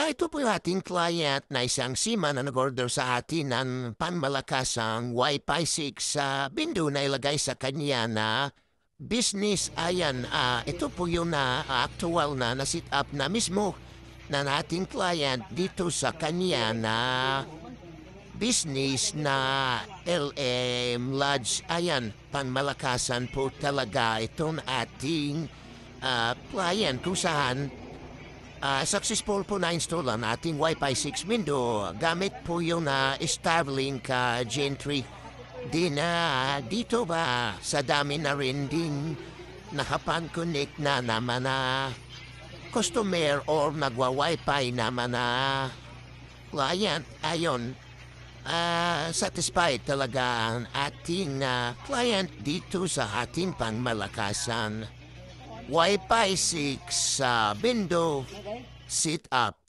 Ito po yung ating client na isang seaman na nag-order sa atin ng panmalakasang Wi-Fi 6 sa bindo na ilagay sa kanya na business. Ayan, ito po yung actual na na-sit up na mismo na ating client dito sa kanya na business na LM Lodge. Ayan, panmalakasan po talaga itong ating client kung saan successful po na-install ang ating Wi-Fi 6 window gamit po yung Starlink Gen 3. Dito ba sa dami na rin din nakapan-connect na naman na customer or nagwa-Wi-Fi naman na client. Ayon, satisfied talaga ang ating client dito sa ating pangmalakasan Wi-Fi 6 window sit up.